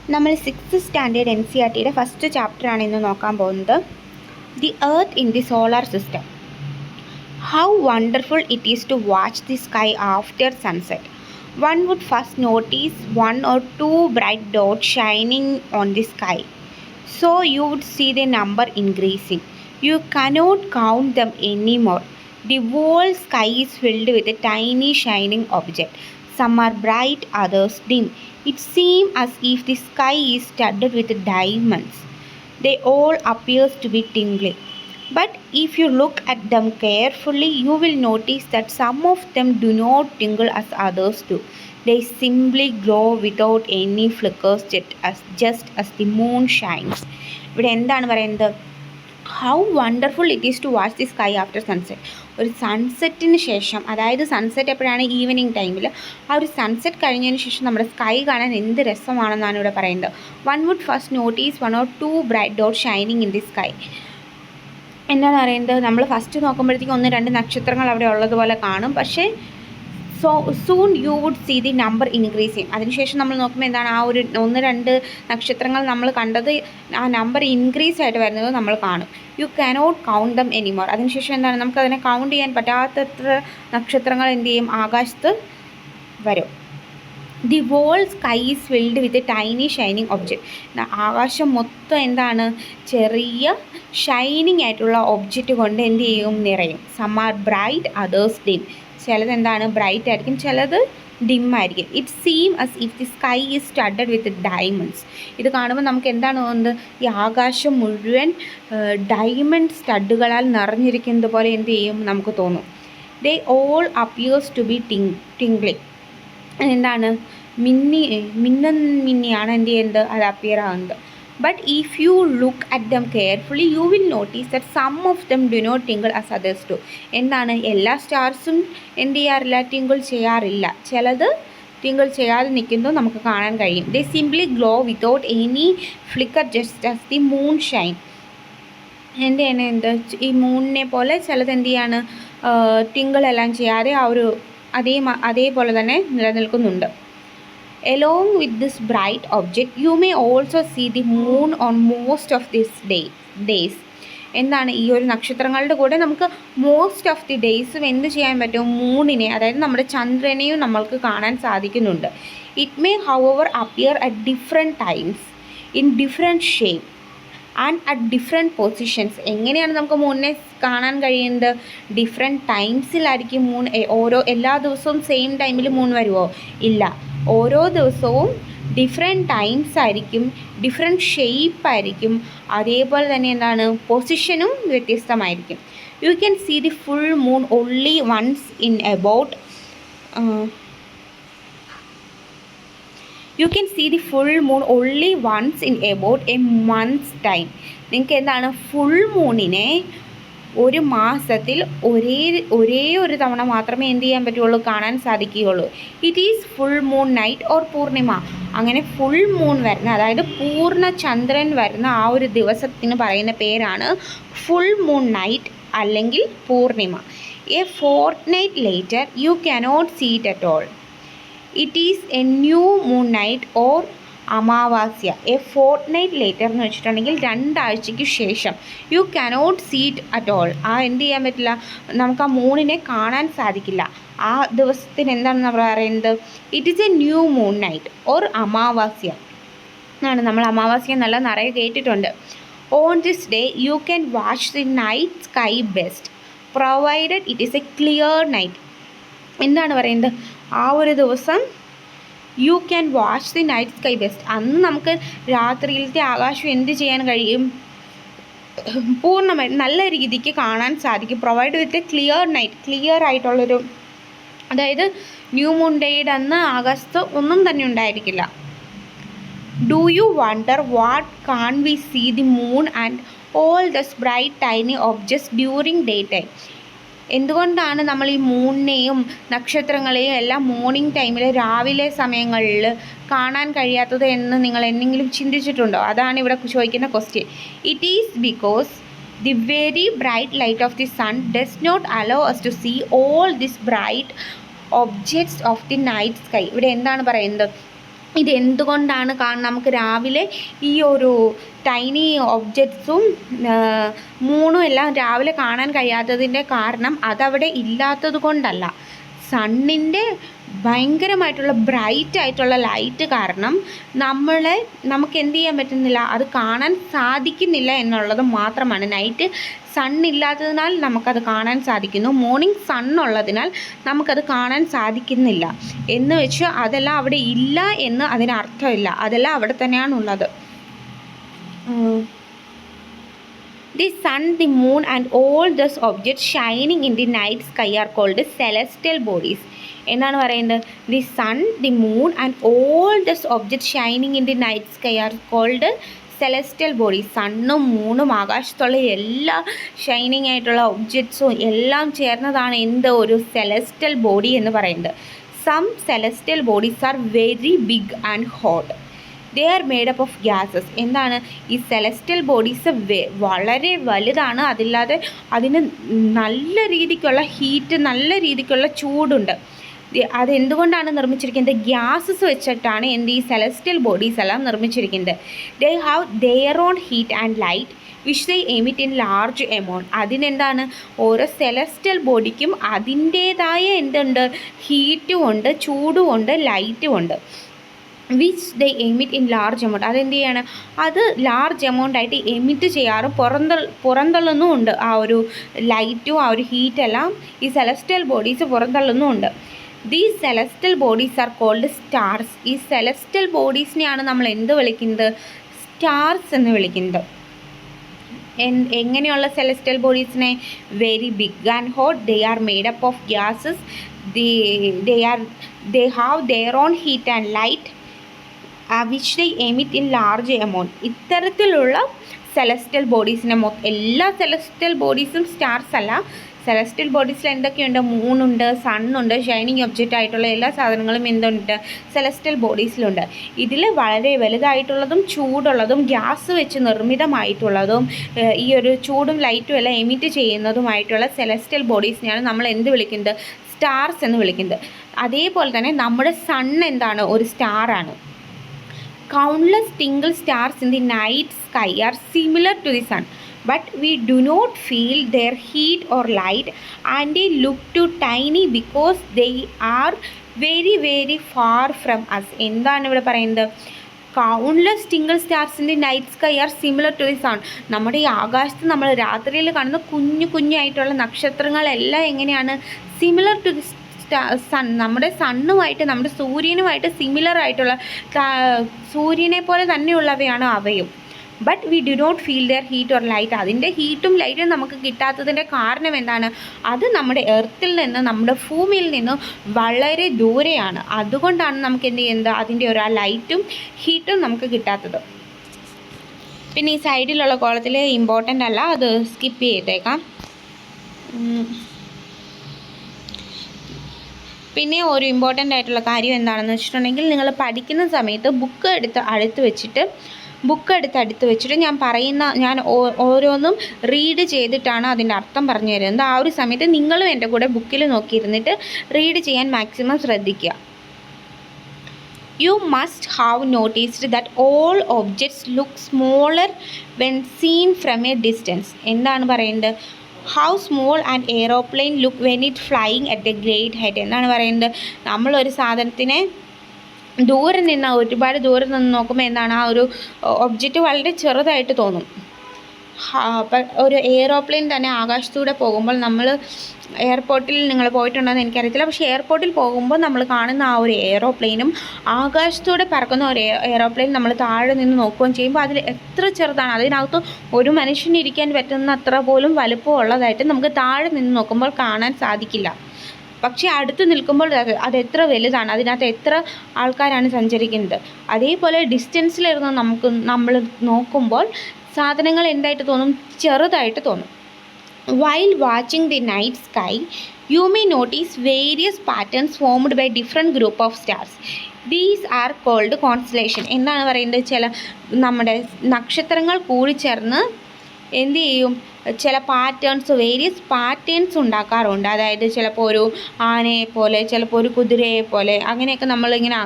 നമ്മൾ 6th standard NCERTയുടെ first ചാപ്റ്ററാണ് ഇന്ന് നോക്കാൻ പോകുന്നത്. The earth in the solar system. How wonderful it is to watch the sky after sunset. One would first notice one or two bright dots shining on the sky. So you would see the number increasing. You cannot count them anymore. The whole sky is filled with a tiny shining object. Some are bright, others dim. It seems as if the sky is studded with diamonds. They all appear to be tingling. But if you look at them carefully, you will notice that some of them do not tingle as others do. They simply glow without any flickers, just as the moon shines. ഇവിടെ എന്താണ് പറയുന്നത്? How wonderful it is to watch the sky after sunset. ഒരു സൺസെറ്റിന് ശേഷം, അതായത് sunset എപ്പോഴാണ്? Evening ടൈമിൽ. ആ ഒരു സൺസെറ്റ് കഴിഞ്ഞതിന് ശേഷം നമ്മുടെ സ്കൈ കാണാൻ എന്ത് രസമാണെന്നാണ് ഇവിടെ പറയുന്നത്. One would first notice one or two bright dot shining in the sky. എന്താണ് പറയുന്നത്? നമ്മൾ ഫസ്റ്റ് നോക്കുമ്പോഴത്തേക്കും 1-2 നക്ഷത്രങ്ങൾ അവിടെ ഉള്ളതുപോലെ കാണും. പക്ഷേ soon you would see the number increasing. അതിനുശേഷം നമ്മൾ നോക്കുമ്പോൾ എന്താണ്? ആ ഒരു 1-2 നക്ഷത്രങ്ങൾ നമ്മൾ കണ്ടത് ആ നമ്പർ ഇൻക്രീസ് ആയിട്ട് വരുന്നത് നമ്മൾ കാണും. You cannot count them anymore. അതിനുശേഷം എന്താണ്? നമുക്കതിനെ കൗണ്ട് ചെയ്യാൻ പറ്റാത്തത്ര നക്ഷത്രങ്ങൾ എന്ത് ചെയ്യും? ആകാശത്ത് വരും. The whole sky is filled with a tiny shining object. ആകാശം മൊത്തം എന്താണ്? ചെറിയ ഷൈനിങ് ആയിട്ടുള്ള ഒബ്ജക്റ്റ് കൊണ്ട് എന്ത് ചെയ്യും? നിറയും. Some are bright, others dim. ചിലത് എന്താണ്? ബ്രൈറ്റ് ആയിരിക്കും, ചിലത് ഡിം ആയിരിക്കും. It seem as if the sky is studded with diamonds. ഇത് കാണുമ്പോൾ നമുക്ക് എന്താണ് തോന്നുന്നത്? ഈ ആകാശം മുഴുവൻ ഡയമണ്ട് സ്റ്റഡുകളാൽ നിറഞ്ഞിരിക്കുന്നത് പോലെ എന്ത് ചെയ്യും? നമുക്ക് തോന്നും. They all appears to be tingling. എന്താണ്? മിന്നിയാണ് എന്ത് ചെയ്യുന്നത്? അത് അപ്പിയർ ആകുന്നത്. But if you look at them carefully, you will notice that some of them do not tingle as others do. എന്താണ്? എല്ലാ സ്റ്റാർസും എന്ത് ചെയ്യാറില്ല? ടിങ്കിൾ ചെയ്യാറില്ല. ചിലത് ടിങ്കിൾ ചെയ്യാതെ നിൽക്കുന്നത് നമുക്ക് കാണാൻ കഴിയും. They simply glow without any flicker, just as the moon shine. ഈ മൂണിനെ പോലെ ചിലത് എന്ത് ചെയ്യാണ്? ടിങ്കിളെല്ലാം ചെയ്യാതെ ആ ഒരു അതേപോലെ തന്നെ നിലനിൽക്കുന്നുണ്ട്. Along with this bright object, you may also see the moon on most of these days. എന്താണ്? ഈ ഒരു നക്ഷത്രങ്ങളുടെ കൂടെ നമുക്ക് മോസ്റ്റ് ഓഫ് ദി ഡേയ്സും എന്ത് ചെയ്യാൻ പറ്റും? മൂണിനെ, അതായത് നമ്മുടെ ചന്ദ്രനെയും നമ്മൾക്ക് കാണാൻ സാധിക്കുന്നുണ്ട്. It may however appear at different times in different shape and at different positions. എങ്ങനെയാണ് നമുക്ക് മൂണിനെ കാണാൻ കഴിയുന്നത്? ഡിഫറെൻറ്റ് ടൈംസിലായിരിക്കും മൂൺ. എല്ലാ ദിവസവും സെയിം ടൈമിൽ മൂൺ വരുമോ? ഇല്ല. ഓരോ ദിവസവും ഡിഫറെൻറ്റ് ടൈംസ് ആയിരിക്കും, ഡിഫറെൻറ്റ് ഷേപ്പ് ആയിരിക്കും. അതേപോലെ തന്നെ എന്താണ്? പൊസിഷനും വ്യത്യസ്തമായിരിക്കും. You can see the full moon only once in about a month's time. നിങ്ങൾക്ക് എന്താണ്? ഫുൾ മൂണിനെ ഒരു മാസത്തിൽ ഒരേ ഒരു തവണ മാത്രമേ എന്ത് ചെയ്യാൻ പറ്റുള്ളൂ? കാണാൻ സാധിക്കുകയുള്ളൂ. It is full moon night or purnima. അങ്ങനെ ഫുൾ മൂൺ വരുന്ന, അതായത് പൂർണ്ണ ചന്ദ്രൻ വരുന്ന ആ ഒരു ദിവസത്തിന് പറയുന്ന പേരാണ് ഫുൾ മൂൺ നൈറ്റ് അല്ലെങ്കിൽ പൂർണിമ. A fortnight later you cannot see it at all. It is a new moon night or അമാവാസ്യ. എ ഫോർട്ട്നൈറ്റ് ലേറ്റർ എന്ന് വെച്ചിട്ടുണ്ടെങ്കിൽ 2 ആഴ്ചയ്ക്ക് ശേഷം. You cannot see it at all. എന്ത് ചെയ്യാൻ പറ്റില്ല? നമുക്ക് ആ മൂണിനെ കാണാൻ സാധിക്കില്ല. ആ ദിവസത്തിന് എന്താണെന്ന് പറയുന്നത്? It is a new moon night or അമാവാസ്യ എന്നാണ്. നമ്മൾ അമാവാസ്യ നല്ല നിറയെ കേട്ടിട്ടുണ്ട്. On this day you can watch the night sky best provided it is a clear night. എന്താണ് പറയുന്നത്? ആ ഒരു ദിവസം you can watch the night sky best. അന്ന് നമുക്ക് രാത്രിയിലത്തെ ആകാശം എന്ത് ചെയ്യാൻ കഴിയും? പൂർണ്ണമായിട്ട് നല്ല രീതിക്ക് കാണാൻ സാധിക്കും. Provide with a clear night. Clear ആയിട്ടുള്ളൊരു, അതായത് ന്യൂ മൂൺ ഡേയുടെ അന്ന് ആകാശത്ത് ഒന്നും തന്നെ ഉണ്ടായിരിക്കില്ല. Do you wonder what can't we see the moon and all those bright tiny objects during day time. എന്തുകൊണ്ടാണ് നമ്മൾ ഈ മൂണിനെയും നക്ഷത്രങ്ങളെയും എല്ലാം മോർണിംഗ് ടൈമിൽ, രാവിലെ സമയങ്ങളിൽ കാണാൻ കഴിയാത്തത് എന്ന് നിങ്ങൾ എന്തെങ്കിലും ചിന്തിച്ചിട്ടുണ്ടോ? അതാണ് ഇവിടെ ചോദിക്കുന്ന question. It is because the very bright light of the sun does not allow us to see all this bright objects of the night sky. ഇവിടെ എന്താണ് പറയുന്നത്? ഇതെന്തുകൊണ്ടാണ് നമുക്ക് രാവിലെ ഈ ഒരു ടൈനി ഒബ്ജക്ട്സും മൂണും എല്ലാം രാവിലെ കാണാൻ കഴിയാത്തതിൻ്റെ കാരണം അതവിടെ ഇല്ലാത്തത് കൊണ്ടല്ല, സണ്ണിൻ്റെ ഭയങ്കരമായിട്ടുള്ള ബ്രൈറ്റ് ആയിട്ടുള്ള ലൈറ്റ് കാരണം നമുക്ക് എന്ത് ചെയ്യാൻ പറ്റുന്നില്ല, അത് കാണാൻ സാധിക്കുന്നില്ല എന്നുള്ളത് മാത്രമാണ്. നൈറ്റ് സണ്ണില്ലാത്തതിനാൽ നമുക്കത് കാണാൻ സാധിക്കുന്നു, മോർണിംഗ് സണ്ണുള്ളതിനാൽ നമുക്കത് കാണാൻ സാധിക്കുന്നില്ല എന്ന് വെച്ച് അതെല്ലാം അവിടെ ഇല്ല എന്ന് അതിനർത്ഥമില്ല, അതെല്ലാം അവിടെ തന്നെയാണുള്ളത്. The sun, the moon and all those objects shining in the night sky are called celestial bodies. എന്നാണ് പറയുന്നത്? The sun, the moon and all those objects shining in the night sky are called celestial bodies. സണ്ണും മൂണും ആകാശത്തുള്ള എല്ലാ shining ആയിട്ടുള്ള ഒബ്ജക്ട്സും എല്ലാം ചേർന്നതാണ് ഒരു celestial body എന്ന് പറയുന്നത്. Some celestial bodies are very big and hot. They are made up of gases. എന്താണ് ഈ celestial bodies? വളരെ വലുതാണ്, അതില്ലാതെ അതിന് നല്ല രീതിക്കുള്ള ഹീറ്റ്, നല്ല രീതിക്കുള്ള ചൂടുണ്ട്. അതെന്തുകൊണ്ടാണ് നിർമ്മിച്ചിരിക്കുന്നത്? ഗ്യാസസ് വെച്ചിട്ടാണ് ഈ സെലസ്റ്റിയൽ ബോഡീസ് എല്ലാം നിർമ്മിച്ചിരിക്കുന്നത്. They have their own heat and light which they emit in large amount. അതിനെന്താണ്, ഓരോ സെലസ്റ്റിയൽ ബോഡിക്കും അതിൻ്റേതായ ഹീറ്റും ഉണ്ട്, ചൂടും ഉണ്ട്, ലൈറ്റും ഉണ്ട്. Which they emit in large amount. അതെന്ത് ചെയ്യാണ്, അത് ലാർജ് എമൗണ്ട് ആയിട്ട് എമിറ്റ് ചെയ്യാറും പുറന്തള്ളുന്നുമുണ്ട്. ആ ഒരു ലൈറ്റും ആ ഒരു ഹീറ്റെല്ലാം ഈ സെലസ്റ്റിയൽ ബോഡീസ് പുറന്തള്ളുന്നുമുണ്ട്. These celestial bodies are called stars. ഈ സെലസ്റ്റിയൽ ബോഡീസിനെയാണ് നമ്മൾ എന്ത് വിളിക്കുന്നത്? സ്റ്റാർസ് എന്ന് വിളിക്കുന്നത്. എങ്ങനെയുള്ള സെലസ്റ്റിയൽ ബോഡീസിനെ? Very big and hot, they are made up of gases, they have their own heat and light which they emit in large amount. ഇത്തരത്തിലുള്ള സെലസ്റ്റിയൽ ബോഡീസിനെ എല്ലാ സെലസ്റ്റിയൽ ബോഡീസും സ്റ്റാർസ് അല്ല. സെലസ്റ്റിയൽ ബോഡീസിൽ എന്തൊക്കെയുണ്ട്? മൂണുണ്ട്, സണ്ണുണ്ട്, ഷൈനിങ് ഒബ്ജക്റ്റ് ആയിട്ടുള്ള എല്ലാ സാധനങ്ങളും എന്തുണ്ട്? സെലസ്റ്റിയൽ ബോഡീസിലുണ്ട്. ഇതിൽ വളരെ വലുതായിട്ടുള്ളതും ചൂടുള്ളതും ഗ്യാസ് വെച്ച് നിർമ്മിതമായിട്ടുള്ളതും ഈ ഒരു ചൂടും ലൈറ്റും എല്ലാം എമിറ്റ് ചെയ്യുന്നതുമായിട്ടുള്ള സെലസ്റ്റിയൽ ബോഡീസിനെയാണ് നമ്മൾ എന്ത് വിളിക്കുന്നത്? സ്റ്റാർസ് എന്ന് വിളിക്കുന്നത്. അതേപോലെ തന്നെ നമ്മുടെ സൺ എന്താണ്? ഒരു സ്റ്റാറാണ്. Countless single stars in the night sky are similar to the sun, but we do not feel their heat or light, and they look too tiny because they are very very far from us. എന്താണ് ഇവിടെ പറയുന്നത്? Countless single stars in the night sky are similar to the sun. നമ്മുടെ ഈ ആകാശത്ത് നമ്മൾ രാത്രിയിൽ കാണുന്ന കുഞ്ഞായിട്ടുള്ള നക്ഷത്രങ്ങളെല്ലാം എങ്ങനെയാണ്? Similar to the sun. നമ്മുടെ സണ്ണുമായിട്ട്, നമ്മുടെ സൂര്യനുമായിട്ട് സിമിലർ ആയിട്ടുള്ള, സൂര്യനെ പോലെ തന്നെയുള്ളവയാണ് അവയും. But we do not feel their heat or light. അതിൻ്റെ ഹീറ്റും ലൈറ്റും നമുക്ക് കിട്ടാത്തതിൻ്റെ കാരണം എന്താണ്? അത് നമ്മുടെ എർത്തിൽ നിന്ന്, നമ്മുടെ ഭൂമിയിൽ നിന്ന് വളരെ ദൂരെയാണ്. അതുകൊണ്ടാണ് നമുക്ക് എന്ത് ചെയ്യുന്നത്? അതിൻ്റെ ആ ലൈറ്റും ഹീറ്റും നമുക്ക് കിട്ടാത്തത്. പിന്നെ ഈ സൈഡിലുള്ള കോളത്തിൽ ഇമ്പോർട്ടൻ്റ് അല്ല, അത് സ്കിപ്പ് ചെയ്തേക്കാം. പിന്നെ ഒരു ഇമ്പോർട്ടൻ്റ് ആയിട്ടുള്ള കാര്യം എന്താണെന്ന് വെച്ചിട്ടുണ്ടെങ്കിൽ, നിങ്ങൾ പഠിക്കുന്ന സമയത്ത് ബുക്ക് അടുത്ത് വെച്ചിട്ട് ഞാൻ ഓരോന്നും റീഡ് ചെയ്തിട്ടാണ് അതിൻ്റെ അർത്ഥം പറഞ്ഞു തരുന്നത്. ആ ഒരു സമയത്ത് നിങ്ങളും എൻ്റെ കൂടെ ബുക്കിൽ നോക്കിയിരുന്നിട്ട് റീഡ് ചെയ്യാൻ മാക്സിമം ശ്രദ്ധിക്കുക. You must have noticed that all objects look smaller when seen from a distance. എന്താണ് പറയുന്നത്? How small and aeroplane look when it flying at A great height. എന്നാണ് പറയുന്നത്? നമ്മളൊരു സാധനത്തിനെ ഒരുപാട് ദൂരെ നിന്ന് നോക്കുമ്പോൾ എന്താണ്, ആ ഒരു ഒബ്ജക്റ്റ് വളരെ ചെറുതായിട്ട് തോന്നും. ഒരു എയ്റോപ്ലെയിൻ തന്നെ ആകാശത്തൂടെ പോകുമ്പോൾ, നമ്മൾ എയർപോർട്ടിൽ നിങ്ങൾ പോയിട്ടുണ്ടോയെന്ന് എനിക്കറിയത്തില്ല, പക്ഷേ എയർപോർട്ടിൽ പോകുമ്പോൾ നമ്മൾ കാണുന്ന ആ ഒരു എയ്റോപ്ലെയിനും ആകാശത്തൂടെ പറക്കുന്ന ഒരു എയ്റോപ്ലെയിൻ നമ്മൾ താഴെ നിന്ന് നോക്കുകയും ചെയ്യുമ്പോൾ അതിൽ എത്ര ചെറുതാണ്, അതിനകത്ത് ഒരു മനുഷ്യനിരിക്കാൻ പറ്റുന്ന അത്ര പോലും വലുപ്പമുള്ളതായിട്ട് നമുക്ക് താഴെ നിന്ന് നോക്കുമ്പോൾ കാണാൻ സാധിക്കില്ല. പക്ഷേ അടുത്ത് നിൽക്കുമ്പോൾ അതെത്ര വലുതാണ്, അതിനകത്ത് എത്ര ആൾക്കാരാണ് സഞ്ചരിക്കുന്നത്. അതേപോലെ ഡിസ്റ്റൻസിലിരുന്ന് നമ്മൾ നോക്കുമ്പോൾ സാധനങ്ങൾ എന്തായിട്ട് തോന്നും? ചെറുതായിട്ട് തോന്നും. While watching the night sky, you may notice various patterns formed by different group of stars. These are called constellation. എന്താണ് പറയുന്നത്? ചില നമ്മുടെ നക്ഷത്രങ്ങൾ കൂടിച്ചേർന്ന് എന്ത് ചെയ്യും? ചില പാറ്റേൺസ്, വേരിയസ് പാറ്റേൺസ് ഉണ്ടാക്കാറുണ്ട്. അതായത് ചിലപ്പോൾ ഒരു ആനയെ പോലെ, ചിലപ്പോൾ ഒരു കുതിരയെ പോലെ, അങ്ങനെയൊക്കെ നമ്മളിങ്ങനെ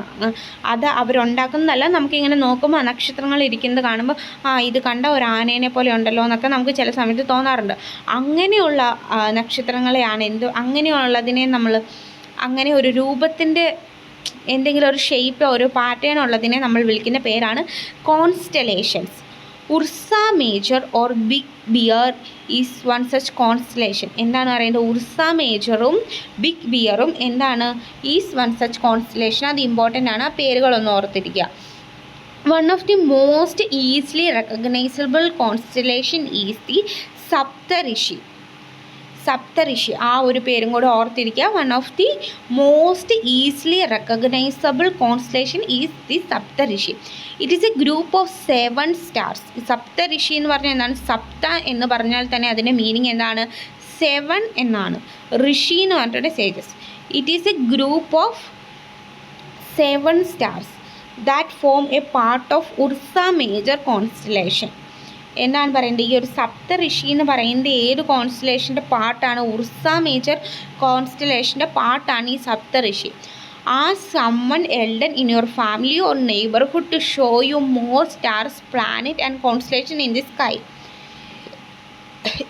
അത് അവരുണ്ടാക്കുന്നതല്ല, നമുക്കിങ്ങനെ നോക്കുമ്പോൾ നക്ഷത്രങ്ങൾ ഇരിക്കുന്നത് കാണുമ്പോൾ ഇത് കണ്ട ഒരു ആനേനെ പോലെ ഉണ്ടല്ലോ എന്നൊക്കെ നമുക്ക് ചില സമയത്ത് തോന്നാറുണ്ട്. അങ്ങനെയുള്ള നക്ഷത്രങ്ങളെയാണ് അങ്ങനെയുള്ളതിനെ നമ്മൾ, അങ്ങനെ ഒരു രൂപത്തിൻ്റെ എന്തെങ്കിലും ഒരു ഷേപ്പ്, ഒരു പാറ്റേൺ ഉള്ളതിനെ നമ്മൾ വിളിക്കുന്ന പേരാണ് constellations. Ursa Major or Big Bear is one such constellation. എന്താണ് പറയുന്നത്? ഉർസ മേജറും ബിഗ് ബിയറും എന്താണ്? Is one such constellation. അത് ഇമ്പോർട്ടൻ്റ് ആണ്, ആ പേരുകളൊന്ന് ഓർത്തിരിക്കുക. One of the most easily recognisable constellation is the Saptarishi. Saptarishi, ആ ഒരു പേരും കൂടെ ഓർത്തിരിക്കുക. One of the most easily recognisable constellation is the Saptarishi. It is a group of 7 stars. Saptarishi എന്ന് പറഞ്ഞാൽ എന്താണ്? സപ്ത എന്ന് പറഞ്ഞാൽ തന്നെ അതിൻ്റെ മീനിങ് എന്താണ്? 7 എന്നാണ്. ഋഷി എന്ന് പറഞ്ഞിട്ട് sages. It is a group of 7 stars that form a part of Ursa Major constellation. എന്താണ് പറയേണ്ടത്? ഈ ഒരു സപ്തഋഷി എന്ന് പറയുന്നത് ഏത് കോൺസ്റ്റലേഷൻ്റെ പാർട്ടാണ്? ഉർസ മേജർ കോൺസ്റ്റലേഷൻ്റെ പാർട്ടാണ് ഈ സപ്തഋഷി. Ask someone elder in your family or neighborhood to show you more stars, planet and constellation in the sky.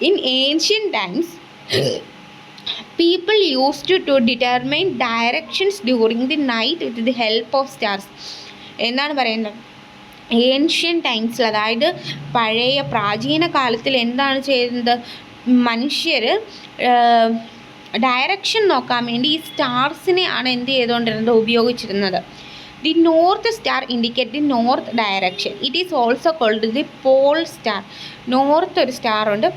In ancient times, people used to determine directions during the night with the help of stars. എന്താണ് പറയുന്നത്? Ancient ടൈംസിൽ, അതായത് പഴയ പ്രാചീന കാലത്തിൽ എന്താണ് ചെയ്യുന്നത്? മനുഷ്യർ direction നോക്കാൻ വേണ്ടി ഈ സ്റ്റാർസിനെ ആണ് എന്ത് ചെയ്തുകൊണ്ടിരുന്നത്? ഉപയോഗിച്ചിരുന്നത്. The north star indicate the north direction. It is also called the pole star. North ഒരു സ്റ്റാർ ഉണ്ട്,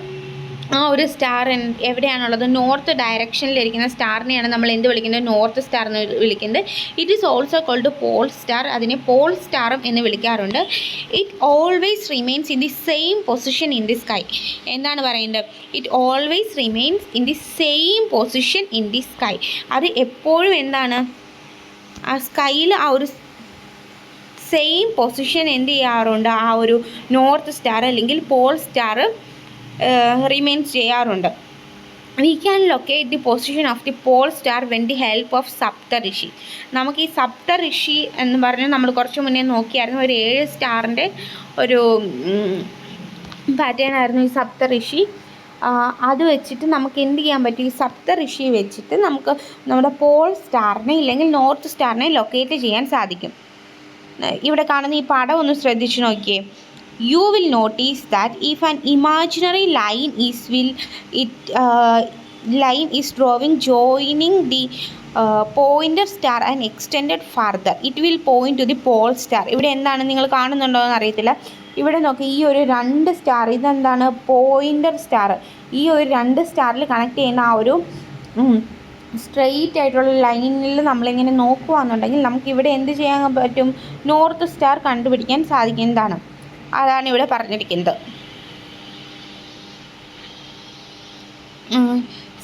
ആ ഒരു സ്റ്റാർ എവിടെയാണുള്ളത്? നോർത്ത് ഡയറക്ഷനിലിരിക്കുന്ന സ്റ്റാറിനെയാണ് നമ്മൾ എന്ത് വിളിക്കുന്നത്? നോർത്ത് സ്റ്റാർ എന്ന് വിളിക്കുന്നത്. It is also called pole star. അതിനെ പോൾ സ്റ്റാറും എന്ന് വിളിക്കാറുണ്ട്. It always remains in the same position in the sky. എന്താണ് പറയുന്നത്? It always remains in the same position in the sky. അത് എപ്പോഴും എന്താണ്? ആ സ്കൈയിൽ ആ ഒരു സെയിം പൊസിഷൻ എന്ത് ചെയ്യാറുണ്ട്? ആ ഒരു നോർത്ത് സ്റ്റാർ അല്ലെങ്കിൽ പോൾ സ്റ്റാർ റിമെയിൻസ് ചെയ്യാറുണ്ട്. We can locate the position of the pole star when the help of Saptarishi. നമുക്ക് ഈ സപ്തഋഷി എന്ന് പറഞ്ഞാൽ നമ്മൾ കുറച്ച് മുന്നേ നോക്കിയായിരുന്നു, ഒരു 7 സ്റ്റാറിൻ്റെ ഒരു പാറ്റേൺ ആയിരുന്നു ഈ സപ്തഋഷി. അത് വെച്ചിട്ട് നമുക്ക് എന്ത് ചെയ്യാൻ പറ്റും? ഈ സപ്തഋഷി വെച്ചിട്ട് നമുക്ക് നമ്മുടെ പോൾ സ്റ്റാറിനെ ഇല്ലെങ്കിൽ നോർത്ത് സ്റ്റാറിനെ ലൊക്കേറ്റ് ചെയ്യാൻ സാധിക്കും. ഇവിടെ കാണുന്ന ഈ പടം ഒന്ന് ശ്രദ്ധിച്ച് നോക്കിയേ. You will notice that if an imaginary line is drawing joining the pointer star and extended further, it will point to the pole star. ഇവിടെ എന്താണ് നിങ്ങൾ കാണുന്നുണ്ടോ എന്ന് അറിയത്തില്ല. ഇവിടെ നോക്കി, ഈ ഒരു 2 സ്റ്റാർ, ഇതെന്താണ്? Pointer star. ഈ ഒരു 2 സ്റ്റാറിൽ കണക്ട് ചെയ്യുന്ന ആ ഒരു സ്ട്രെയിറ്റ് ആയിട്ടുള്ള ലൈനിൽ നമ്മളിങ്ങനെ നോക്കുകയാണെന്നുണ്ടെങ്കിൽ നമുക്കിവിടെ എന്ത് ചെയ്യാൻ പറ്റും? നോർത്ത് സ്റ്റാർ കണ്ടുപിടിക്കാൻ സാധിക്കുന്നതാണ്. അതാണ് ഇവിടെ പറഞ്ഞിരിക്കുന്നത്.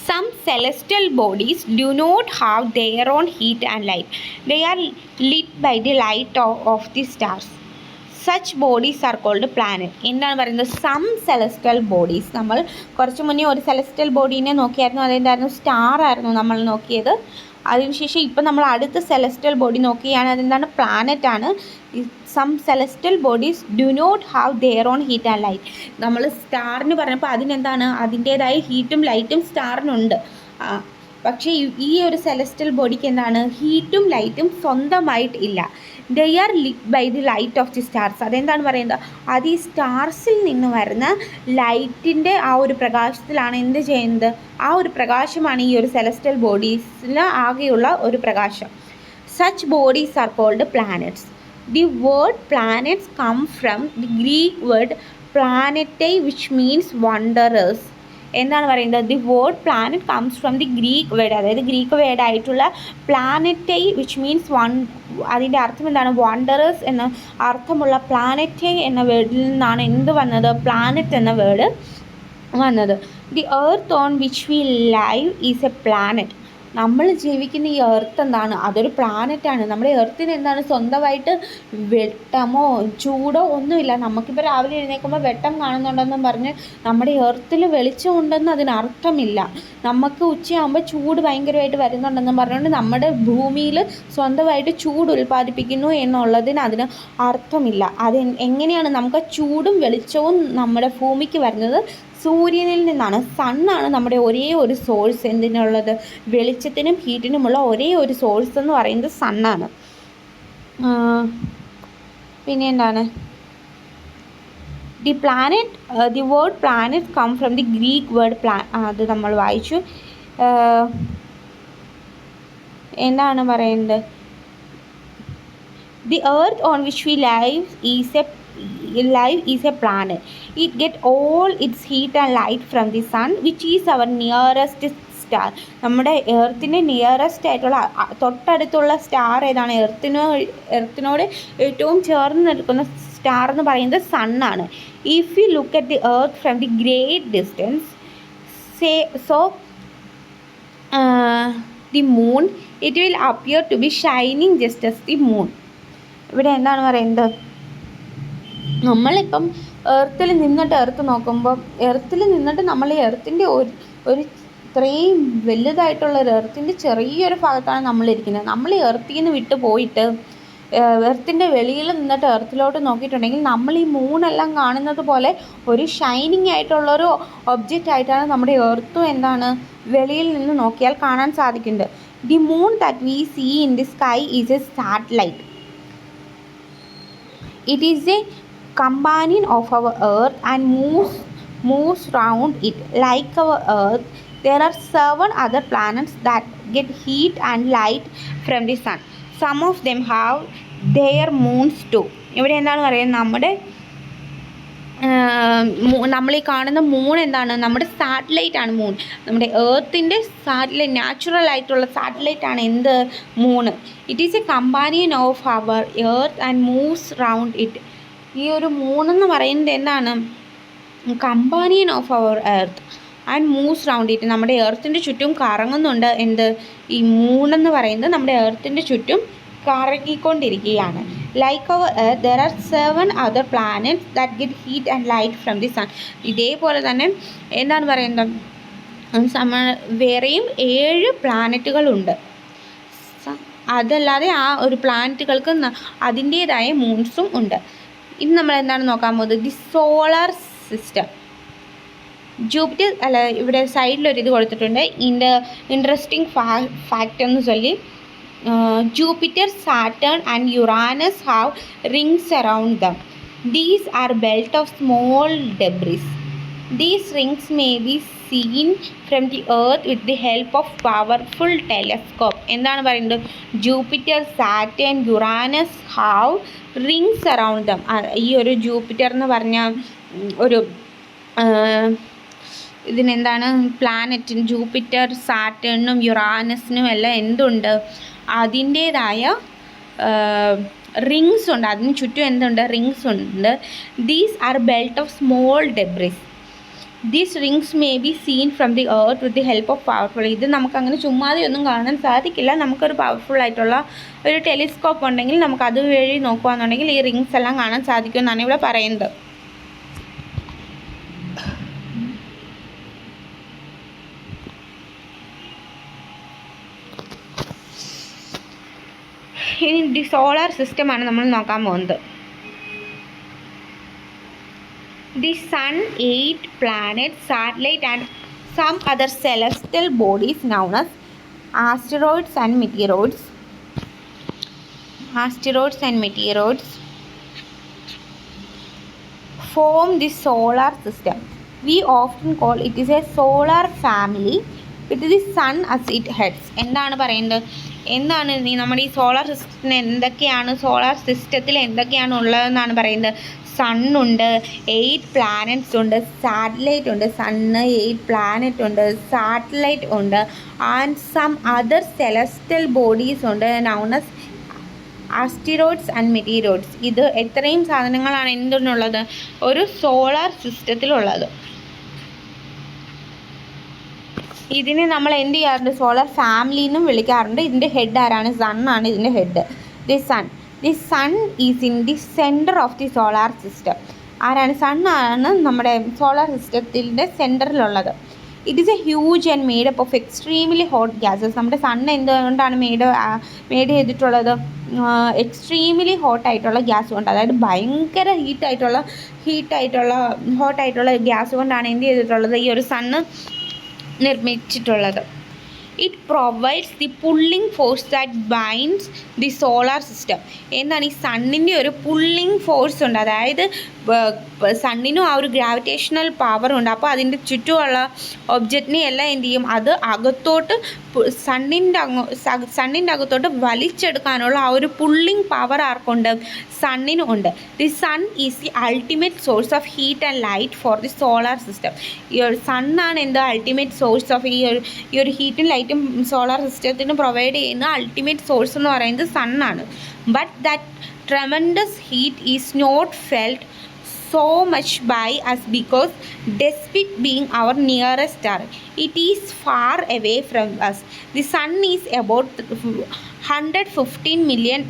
Some celestial bodies do not have their own heat and light. They are lit by the light of the stars. Such bodies are called planet. എന്താണ് പറയുന്നത്? Some celestial bodies. നമ്മൾ കുറച്ച് മുന്നേ ഒരു സെലസ്റ്റിയൽ ബോഡീനെ നോക്കിയായിരുന്നു, അതെന്തായിരുന്നു? സ്റ്റാർ ആയിരുന്നു നമ്മൾ നോക്കിയത്. അതിനുശേഷം ഇപ്പം നമ്മൾ അടുത്ത സെലസ്റ്റിയൽ ബോഡി നോക്കുകയാണ്, അതെന്താണ്? പ്ലാനറ്റ് ആണ്. Some celestial bodies do not have their own heat and light. നമ്മൾ സ്റ്റാറിന് പറഞ്ഞപ്പോൾ അതിനെന്താണ്? അതിൻ്റേതായ ഹീറ്റും ലൈറ്റും സ്റ്റാറിനുണ്ട്. പക്ഷേ ഈ ഒരു സെലസ്റ്റിയൽ ബോഡിക്ക് എന്താണ്? ഹീറ്റും ലൈറ്റും സ്വന്തമായിട്ട് ഇല്ല. They are lit by the light of the stars. അതെന്താണ് പറയുന്നത്? അത് ഈ സ്റ്റാർസിൽ നിന്ന് വരുന്ന ലൈറ്റിൻ്റെ ആ ഒരു പ്രകാശത്തിലാണ് എന്ത് ചെയ്യുന്നത്? ആ ഒരു പ്രകാശമാണ് ഈ ഒരു സെലസ്റ്റിയൽ ബോഡീസിൽ ആകെയുള്ള ഒരു പ്രകാശം. Such bodies are called planets. The word planets come from the Greek word planetae, which means wanderers. എന്താണ് പറയുന്നത്? The word planet comes from the Greek word, അതായത് ഗ്രീക്ക് വേർഡ് ആയിട്ടുള്ള പ്ലാനറ്റൈ വിച്ച് മീൻസ് അതിൻ്റെ അർത്ഥം എന്താണ്? വണ്ടറേഴ്സ് എന്ന അർത്ഥമുള്ള പ്ലാനറ്റൈ എന്ന വേർഡിൽ നിന്നാണ് എന്ത് വന്നത്? പ്ലാനറ്റ് എന്ന വേർഡ് വന്നത്. The earth on which we live is A planet. നമ്മൾ ജീവിക്കുന്ന ഈ എർത്ത് എന്താണ്, അതൊരു പ്ലാനറ്റാണ്. നമ്മുടെ എർത്തിന് എന്താണ് സ്വന്തമായിട്ട് വെട്ടമോ ചൂടോ ഒന്നുമില്ല. നമുക്കിപ്പോൾ രാവിലെ എഴുന്നേൽക്കുമ്പോൾ വെട്ടം കാണുന്നുണ്ടെന്നും പറഞ്ഞ് നമ്മുടെ എർത്തിൽ വെളിച്ചമുണ്ടെന്ന് അതിനർത്ഥമില്ല. നമുക്ക് ഉച്ചയാകുമ്പോൾ ചൂട് ഭയങ്കരമായിട്ട് വരുന്നുണ്ടെന്നും പറഞ്ഞുകൊണ്ട് നമ്മുടെ ഭൂമിയിൽ സ്വന്തമായിട്ട് ചൂട് ഉൽപ്പാദിപ്പിക്കുന്നു എന്നുള്ളതിന് അതിന് അർത്ഥമില്ല. അത് എങ്ങനെയാണ് നമുക്ക് ചൂടും വെളിച്ചവും നമ്മുടെ ഭൂമിക്ക് വരുന്നത്? സൂര്യനിൽ നിന്നാണ്. സണ്ണാണ് നമ്മുടെ ഒരേ ഒരു സോഴ്സ്. എന്തിനുള്ളത്? വെളിച്ചത്തിനും ഹീറ്റിനുമുള്ള ഒരേ ഒരു സോഴ്സ് എന്ന് പറയുന്നത് സണ്ണാണ്. പിന്നെ എന്താണ്, the word planet come from the Greek word അത് നമ്മൾ വായിച്ചു. എന്താണ് പറയുന്നത്? The earth on which we live is a planet. It gets all its heat and light from the sun, which is our nearest star. നമ്മുടെ എർത്തിൻ്റെ nearest ആയിട്ടുള്ള തൊട്ടടുത്തുള്ള star ഏതാണ്? എർത്തിനോട് ഏറ്റവും ചേർന്ന് നിൽക്കുന്ന സ്റ്റാർ എന്ന് പറയുന്നത് സണ്ണാണ്. If you look at the earth from the great distance the moon it will appear to be shining just as the moon. ഇവിടെ എന്താണ് പറയുന്നത്? നമ്മളിപ്പം എർത്തിൽ നിന്നിട്ട് എർത്ത് നോക്കുമ്പോൾ എർത്തിൽ നിന്നിട്ട് നമ്മൾ ഈ എർത്തിൻ്റെ ഒരു ഇത്രയും വലുതായിട്ടുള്ളൊരു എർത്തിൻ്റെ ചെറിയൊരു ഭാഗത്താണ് നമ്മളിരിക്കുന്നത്. നമ്മൾ ഈ എർത്തിൽ നിന്ന് വിട്ട് പോയിട്ട് എർത്തിൻ്റെ വെളിയിൽ നിന്നിട്ട് എർത്തിലോട്ട് നോക്കിയിട്ടുണ്ടെങ്കിൽ നമ്മൾ ഈ മൂണെല്ലാം കാണുന്നത് പോലെ ഒരു ഷൈനിങ് ആയിട്ടുള്ളൊരു ഒബ്ജക്റ്റ് ആയിട്ടാണ് നമ്മുടെ എർത്തും എന്താണ് വെളിയിൽ നിന്ന് നോക്കിയാൽ കാണാൻ സാധിക്കുന്നത്. The moon that we see in the sky is a satellite. It is a companion of our earth and moves round it. Like our earth, there are 7 other planets that get heat and light from the sun. Some of them have their moons too. ഇവിടെ എന്താണ് പറയുന്നത്? നമ്മൾ ഈ കാണുന്ന moon എന്താണ്? നമ്മുടെ satellite ആണ് moon. നമ്മുടെ എർത്തിൻ്റെ സാറ്റലൈറ്റ്, നാച്ചുറൽ ആയിട്ടുള്ള സാറ്റലൈറ്റ് ആണ് എന്ത്? Moon. It is a companion of our earth and moves round it. ഈ ഒരു മൂണെന്ന് പറയുന്നത് എന്താണ്? Companion of our earth and moves round it. നമ്മുടെ എർത്തിൻ്റെ ചുറ്റും കറങ്ങുന്നുണ്ട്. എന്ത്? ഈ മൂണെന്ന് പറയുന്നത് നമ്മുടെ എർത്തിൻ്റെ ചുറ്റും കറങ്ങിക്കൊണ്ടിരിക്കുകയാണ്. Like our earth, there are 7 other planets that get heat and light from the sun. ഇതേപോലെ തന്നെ എന്താണ് പറയുന്നത്? വേറെയും 7 പ്ലാനറ്റുകളുണ്ട്. അതല്ലാതെ ആ ഒരു പ്ലാനറ്റുകൾക്ക് അതിൻ്റേതായ മൂൺസും ഉണ്ട്. ഇനി നമ്മൾ എന്താണ് നോക്കാൻ പോകുന്നത്? The solar system. ജൂപ്പിറ്റർ അല്ല, ഇവിടെ സൈഡിലൊരിത് കൊടുത്തിട്ടുണ്ട്. ഇൻട്രസ്റ്റിംഗ് ഫാക്റ്റ് എന്ന് ചൊല്ലി, Jupiter, Saturn and Uranus have rings around them. These are belt of small debris. These rings may be seen from the earth with the help of powerful telescope. എന്താണ് പറയുന്നത്? Jupiter, Saturn, Uranus have rings around dum. ഈ ഒരു Jupiter എന്ന് പറഞ്ഞ ഒരു ഇതിനെന്താണ്? പ്ലാനറ്റിന് Jupiter, സാറ്റേണിനും യുറാനസിനും എല്ലാം എന്തുണ്ട്? അതിൻ്റേതായ റിങ്സ് ഉണ്ട്. അതിന് ചുറ്റും എന്തുണ്ട്? റിങ്സ് ഉണ്ട്. These are belt of small debris. These rings may be seen from the earth with the help of powerful. ഇത് നമുക്കങ്ങനെ ചുമ്മാതെ ഒന്നും കാണാൻ സാധിക്കില്ല. നമുക്കൊരു പവർഫുൾ ആയിട്ടുള്ള ഒരു ടെലിസ്കോപ്പ് ഉണ്ടെങ്കിൽ നമുക്ക് അതുവഴി നോക്കുകയാണെന്നുണ്ടെങ്കിൽ ഈ റിങ്സ് എല്ലാം കാണാൻ സാധിക്കുമെന്നാണ് ഇവിടെ പറയുന്നത്. ഇനി ദി സോളാർ സിസ്റ്റമാണ് നമ്മൾ നോക്കാൻ പോകുന്നത്. The sun, 8 planets, satellite and some other celestial bodies known as asteroids and meteoroids form the solar system. We often call it is a solar family with the sun as its head. എന്താണ് പറയുന്നത്? എന്താണ് നമ്മുടെ ഈ solar സിസ്റ്റത്തിന് എന്തൊക്കെയാണ്, solar സിസ്റ്റത്തിൽ എന്തൊക്കെയാണ് ഉള്ളതെന്നാണ് പറയുന്നത്? സണ്ണുണ്ട്, 8 പ്ലാനറ്റ്സ് ഉണ്ട്, സാറ്റലൈറ്റ് ഉണ്ട്. സണ്ണ്, 8 പ്ലാനറ്റ് ഉണ്ട്, സാറ്റലൈറ്റ് ഉണ്ട്, and some other celestial bodies ഉണ്ട് known as asteroids and meteoroids. ഇത് എത്രയും സാധനങ്ങളാണ് എന്തിനുള്ളത്? ഒരു സോളാർ സിസ്റ്റത്തിലുള്ളത്. ഇതിനെ നമ്മൾ എന്ത് ചെയ്യാറുണ്ട്, സോളാർ ഫാമിലി എന്നും വിളിക്കാറുണ്ട്. ഇതിൻ്റെ ഹെഡ് ആരാണ്? സണ്ണാണ് ഇതിൻ്റെ head. The sun is in the centre of the solar system. ആരാണ്? സണ്ണാണ് നമ്മുടെ സോളാർ സിസ്റ്റത്തിൻ്റെ സെൻറ്ററിലുള്ളത്. It is a huge and made up of extremely hot gases. നമ്മുടെ സണ്ണ് എന്തുകൊണ്ടാണ് മെയ്ഡ് ചെയ്തിട്ടുള്ളത്? എക്സ്ട്രീംലി ഹോട്ടായിട്ടുള്ള ഗ്യാസ് കൊണ്ട്, അതായത് ഭയങ്കര ഹോട്ടായിട്ടുള്ള ഗ്യാസ് കൊണ്ടാണ് എന്ത് ചെയ്തിട്ടുള്ളത്? ഈ ഒരു സണ്ണ് നിർമ്മിച്ചിട്ടുള്ളത്. It provides the pulling force that binds the solar system. എന്താണ്? ഈ സണ്ണിൻ്റെ ഒരു പുള്ളിങ് ഫോഴ്സ് ഉണ്ട്, അതായത് സണ്ണിനും ആ ഒരു ഗ്രാവിറ്റേഷണൽ പവർ ഉണ്ട്. അപ്പോൾ അതിൻ്റെ ചുറ്റുമുള്ള ഒബ്ജക്റ്റിനെ എല്ലാം എന്ത് ചെയ്യും? അത് അകത്തോട്ട് സണ്ണിൻ്റെ അകത്തോട്ട് വലിച്ചെടുക്കാനുള്ള ആ ഒരു പുള്ളിങ് പവർ ആർക്കുണ്ട്? സണ്ണിനും ഉണ്ട്. The sun is the ultimate source of heat and light for the solar system. ഈ ഒരു സണ്ണാണ് എന്ത്? അൾട്ടിമേറ്റ് സോഴ്സ് ഓഫ് ഈ ഒരു ഹീറ്റും ലൈറ്റും സോളാർ സിസ്റ്റത്തിന് പ്രൊവൈഡ് ചെയ്യുന്ന അൾട്ടിമേറ്റ് സോഴ്സ് എന്ന് പറയുന്നത് സണ്ണാണ്. But that tremendous heat is not felt so much by us because despite being our nearest star, it is far away from us. The sun is about 115 million